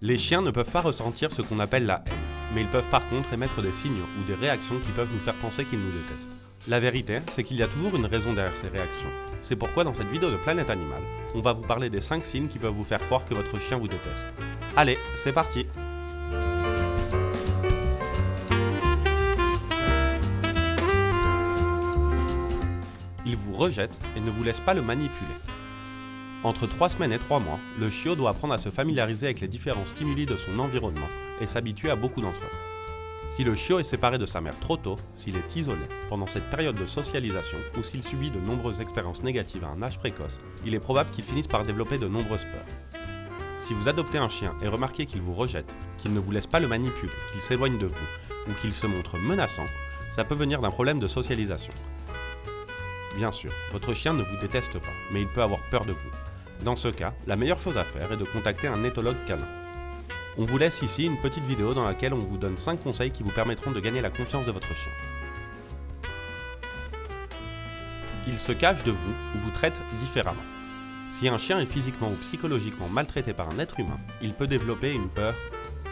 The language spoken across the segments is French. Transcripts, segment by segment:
Les chiens ne peuvent pas ressentir ce qu'on appelle la haine, mais ils peuvent par contre émettre des signaux ou des réactions qui peuvent nous faire penser qu'ils nous détestent. La vérité, c'est qu'il y a toujours une raison derrière ces réactions. C'est pourquoi dans cette vidéo de Planète Animal, on va vous parler des 5 signes qui peuvent vous faire croire que votre chien vous déteste. Allez, c'est parti! Il vous rejette et ne vous laisse pas le manipuler. Entre 3 semaines et 3 mois, le chiot doit apprendre à se familiariser avec les différents stimuli de son environnement et s'habituer à beaucoup d'entre eux. Si le chiot est séparé de sa mère trop tôt, s'il est isolé pendant cette période de socialisation ou s'il subit de nombreuses expériences négatives à un âge précoce, il est probable qu'il finisse par développer de nombreuses peurs. Si vous adoptez un chien et remarquez qu'il vous rejette, qu'il ne vous laisse pas le manipuler, qu'il s'éloigne de vous ou qu'il se montre menaçant, ça peut venir d'un problème de socialisation. Bien sûr, votre chien ne vous déteste pas, mais il peut avoir peur de vous. Dans ce cas, la meilleure chose à faire est de contacter un éthologue canin. On vous laisse ici une petite vidéo dans laquelle on vous donne 5 conseils qui vous permettront de gagner la confiance de votre chien. Il se cache de vous ou vous traite différemment. Si un chien est physiquement ou psychologiquement maltraité par un être humain, il peut développer une peur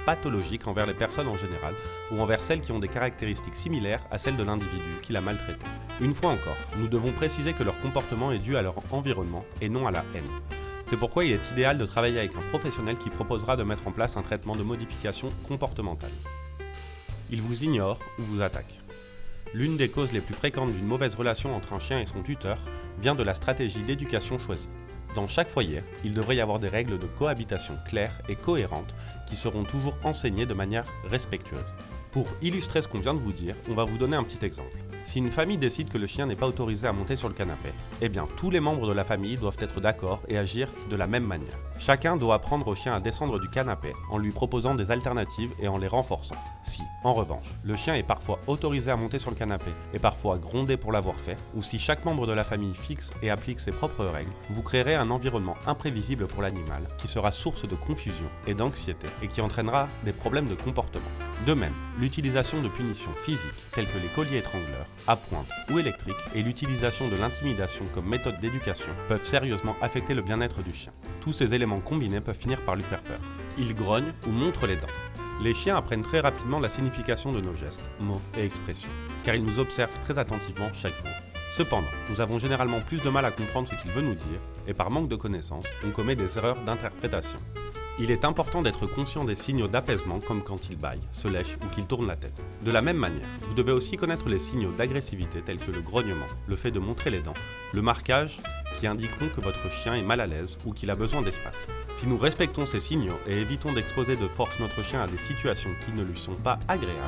pathologique envers les personnes en général ou envers celles qui ont des caractéristiques similaires à celles de l'individu qui l'a maltraité. Une fois encore, nous devons préciser que leur comportement est dû à leur environnement et non à la haine. C'est pourquoi il est idéal de travailler avec un professionnel qui proposera de mettre en place un traitement de modification comportementale. Il vous ignore ou vous attaque. L'une des causes les plus fréquentes d'une mauvaise relation entre un chien et son tuteur vient de la stratégie d'éducation choisie. Dans chaque foyer, il devrait y avoir des règles de cohabitation claires et cohérentes qui seront toujours enseignées de manière respectueuse. Pour illustrer ce qu'on vient de vous dire, on va vous donner un petit exemple. Si une famille décide que le chien n'est pas autorisé à monter sur le canapé, eh bien tous les membres de la famille doivent être d'accord et agir de la même manière. Chacun doit apprendre au chien à descendre du canapé en lui proposant des alternatives et en les renforçant. Si, en revanche, le chien est parfois autorisé à monter sur le canapé et parfois grondé pour l'avoir fait, ou si chaque membre de la famille fixe et applique ses propres règles, vous créerez un environnement imprévisible pour l'animal qui sera source de confusion et d'anxiété et qui entraînera des problèmes de comportement. De même, l'utilisation de punitions physiques telles que les colliers étrangleurs, à pointe ou électriques et l'utilisation de l'intimidation comme méthode d'éducation peuvent sérieusement affecter le bien-être du chien. Tous ces éléments combinés peuvent finir par lui faire peur. Il grogne ou montre les dents. Les chiens apprennent très rapidement la signification de nos gestes, mots et expressions, car ils nous observent très attentivement chaque jour. Cependant, nous avons généralement plus de mal à comprendre ce qu'il veut nous dire, et par manque de connaissances, on commet des erreurs d'interprétation. Il est important d'être conscient des signaux d'apaisement comme quand il bâille, se lèche ou qu'il tourne la tête. De la même manière, vous devez aussi connaître les signaux d'agressivité tels que le grognement, le fait de montrer les dents, le marquage qui indiqueront que votre chien est mal à l'aise ou qu'il a besoin d'espace. Si nous respectons ces signaux et évitons d'exposer de force notre chien à des situations qui ne lui sont pas agréables,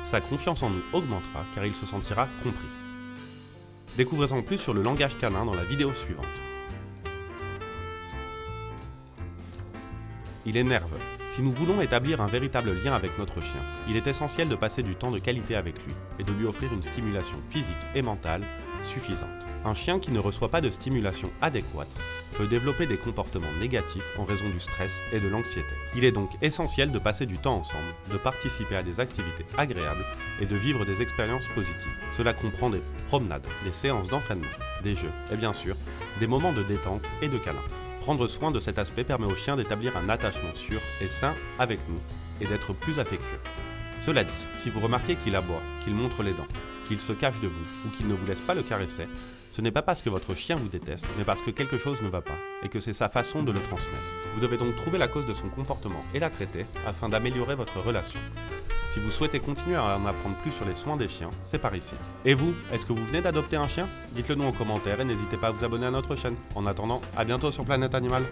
sa confiance en nous augmentera car il se sentira compris. Découvrez-en plus sur le langage canin dans la vidéo suivante. Il est nerveux. Si nous voulons établir un véritable lien avec notre chien, il est essentiel de passer du temps de qualité avec lui et de lui offrir une stimulation physique et mentale suffisante. Un chien qui ne reçoit pas de stimulation adéquate peut développer des comportements négatifs en raison du stress et de l'anxiété. Il est donc essentiel de passer du temps ensemble, de participer à des activités agréables et de vivre des expériences positives. Cela comprend des promenades, des séances d'entraînement, des jeux et bien sûr, des moments de détente et de câlin. Prendre soin de cet aspect permet au chien d'établir un attachement sûr et sain avec nous et d'être plus affectueux. Cela dit, si vous remarquez qu'il aboie, qu'il montre les dents, qu'il se cache de vous ou qu'il ne vous laisse pas le caresser, ce n'est pas parce que votre chien vous déteste, mais parce que quelque chose ne va pas et que c'est sa façon de le transmettre. Vous devez donc trouver la cause de son comportement et la traiter afin d'améliorer votre relation. Si vous souhaitez continuer à en apprendre plus sur les soins des chiens, c'est par ici. Et vous, est-ce que vous venez d'adopter un chien? Dites-le nous en commentaire et n'hésitez pas à vous abonner à notre chaîne. En attendant, à bientôt sur Planète Animal.